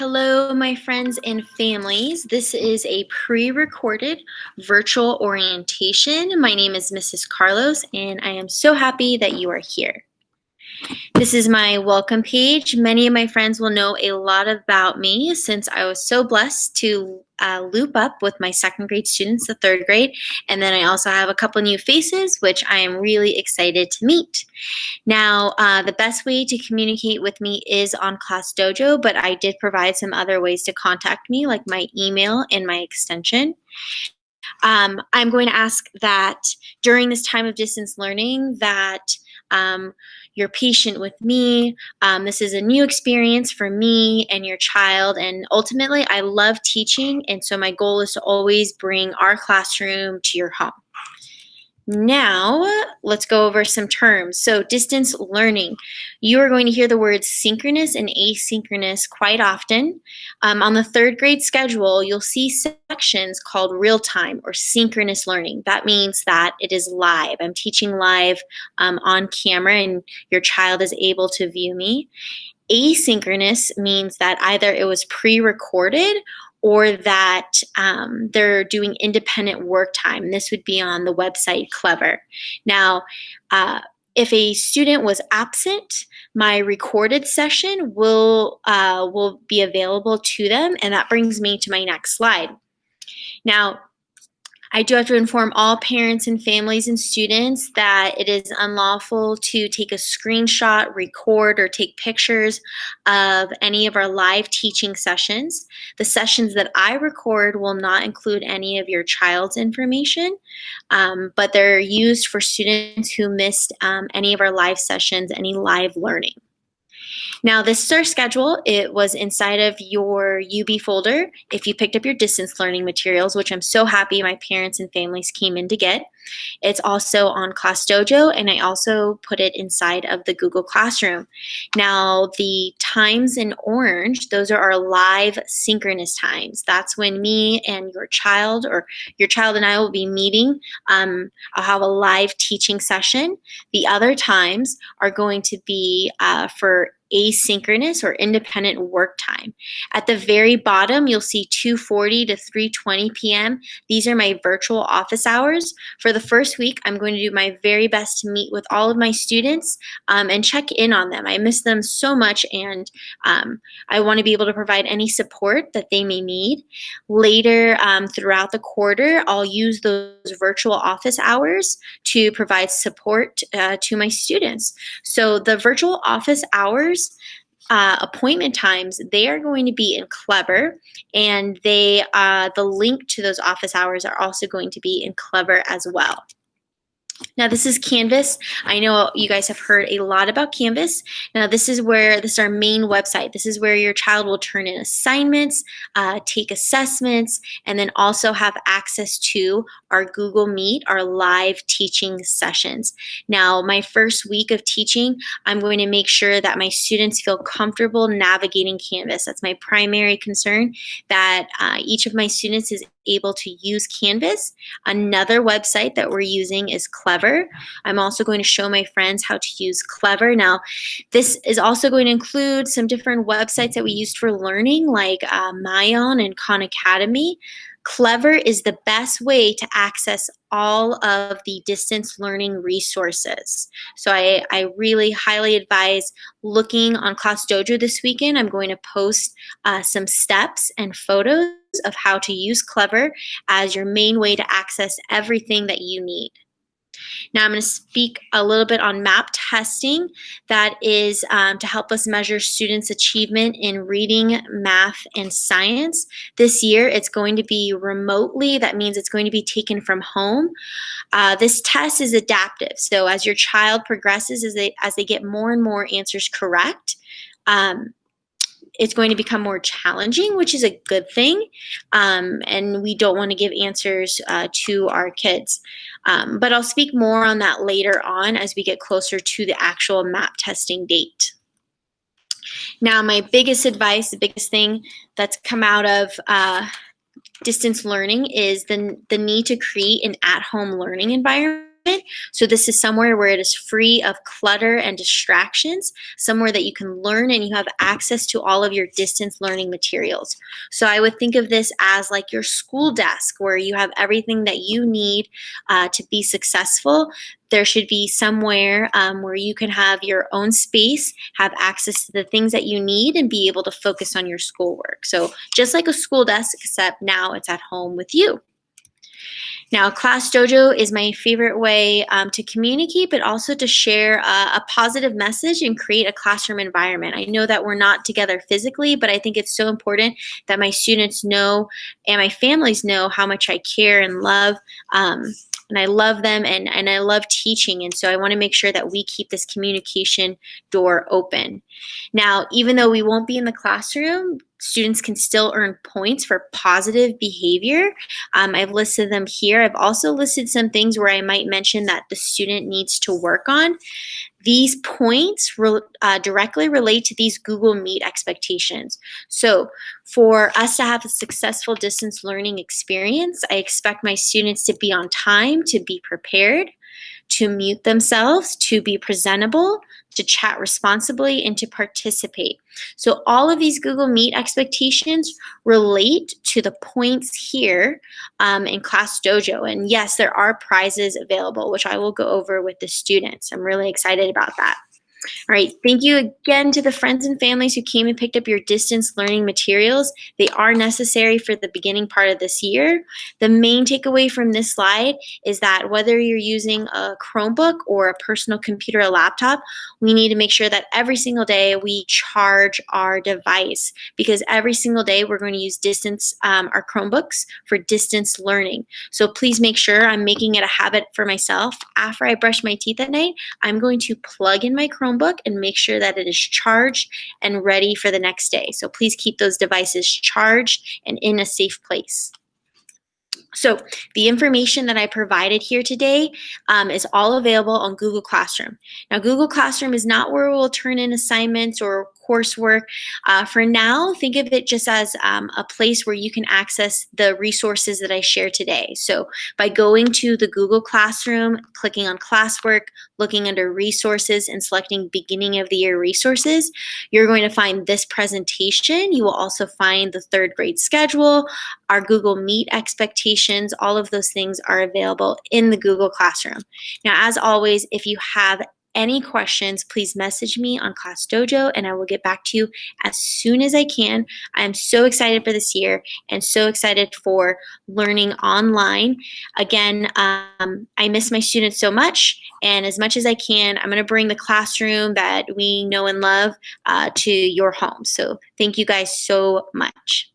Hello, my friends and families. This is a pre-recorded virtual orientation. My name is Mrs. Carlos, and I am so happy that you are here. This is my welcome page. Many of my friends will know a lot about me since I was so blessed to loop up with my second grade students, the third grade, and then I also have a couple new faces, which I am really excited to meet. Now, the best way to communicate with me is on Class Dojo, but I did provide some other ways to contact me, like my email and my extension. I'm going to ask that during this time of distance learning that you're patient with me. This is a new experience for me and your child, and ultimately I love teaching, and so my goal is to always bring our classroom to your home. Now, let's go over some terms. So, distance learning. You are going to hear the words synchronous and asynchronous quite often. On the third grade schedule, you'll see sections called real-time or synchronous learning. That means that it is live. I'm teaching live on camera, and your child is able to view me. Asynchronous means that either it was pre-recorded or that they're doing independent work time. This would be on the website Clever. Now, if a student was absent, my recorded session will be available to them, and that brings me to my next slide. Now, I do have to inform all parents and families and students that it is unlawful to take a screenshot, record, or take pictures of any of our live teaching sessions. The sessions that I record will not include any of your child's information, but they're used for students who missed any of our live sessions, any live learning. Now, this is our schedule. It was inside of your UB folder if you picked up your distance learning materials, which I'm so happy my parents and families came in to get. It's also on Class Dojo, and I also put it inside of the Google Classroom. Now, the times in orange, those are our live synchronous times. That's when me and your child, or your child and I, will be meeting. I'll have a live teaching session. The other times are going to be for asynchronous or independent work time. At the very bottom, you'll see 2:40 to 3:20 p.m. These are my virtual office hours. For the first week, I'm going to do my very best to meet with all of my students and check in on them. I miss them so much, and I want to be able to provide any support that they may need. Later throughout the quarter, I'll use those virtual office hours to provide support to my students. So the virtual office hours appointment times, they are going to be in Clever, and the link to those office hours are also going to be in Clever as well. Now, this is Canvas. I know you guys have heard a lot about Canvas. Now, this is our main website. This is where your child will turn in assignments, take assessments, and then also have access to our Google Meet, our live teaching sessions. Now, my first week of teaching, I'm going to make sure that my students feel comfortable navigating Canvas. That's my primary concern, that each of my students is able to use Canvas. Another website that we're using is Clever. I'm also going to show my friends how to use Clever. Now, this is also going to include some different websites that we used for learning, like Mayon and Khan Academy. Clever is the best way to access all of the distance learning resources. So I really highly advise looking on Class Dojo this weekend. I'm going to post some steps and photos of how to use Clever as your main way to access everything that you need. Now, I'm going to speak a little bit on map testing. That is to help us measure students' achievement in reading, math, and science. This year, it's going to be remotely. That means it's going to be taken from home. This test is adaptive. So as your child progresses, as they get more and more answers correct, it's going to become more challenging, which is a good thing, and we don't want to give answers to our kids. But I'll speak more on that later on as we get closer to the actual map testing date. Now, my biggest advice, the biggest thing that's come out of distance learning is the need to create an at-home learning environment. So this is somewhere where it is free of clutter and distractions, somewhere that you can learn and you have access to all of your distance learning materials. So I would think of this as like your school desk, where you have everything that you need to be successful. There should be somewhere where you can have your own space, have access to the things that you need, and be able to focus on your schoolwork. So just like a school desk, except now it's at home with you. Now, Class Dojo is my favorite way to communicate, but also to share a positive message and create a classroom environment. I know that we're not together physically, but I think it's so important that my students know and my families know how much I care and love. And I love them and I love teaching. And so I want to make sure that we keep this communication door open. Now, even though we won't be in the classroom, students can still earn points for positive behavior. I've listed them here. I've also listed some things where I might mention that the student needs to work on. These points directly relate to these Google Meet expectations. So for us to have a successful distance learning experience, I expect my students to be on time, to be prepared, to mute themselves, to be presentable, to chat responsibly, and to participate. So all of these Google Meet expectations relate to the points here in Class Dojo. And yes, there are prizes available, which I will go over with the students. I'm really excited about that. All right, thank you again to the friends and families who came and picked up your distance learning materials. They are necessary for the beginning part of this year. The main takeaway from this slide is that whether you're using a Chromebook or a personal computer or laptop, we need to make sure that every single day we charge our device, because every single day we're going to use our Chromebooks for distance learning. So please make sure, I'm making it a habit for myself. After I brush my teeth at night, I'm going to plug in my Chromebook and make sure that it is charged and ready for the next day. So please keep those devices charged and in a safe place. So the information that I provided here today is all available on Google Classroom. Now, Google Classroom is not where we'll turn in assignments or coursework. For now, think of it just as a place where you can access the resources that I shared today. So by going to the Google Classroom, clicking on classwork, looking under resources, and selecting beginning of the year resources, you're going to find this presentation. You will also find the third grade schedule, our Google Meet expectations. All of those things are available in the Google Classroom. Now, as always, if you have any questions, please message me on Class Dojo and I will get back to you as soon as I can. I am so excited for this year and so excited for learning online. Again, I miss my students so much, and as much as I can, I'm going to bring the classroom that we know and love to your home. So thank you guys so much.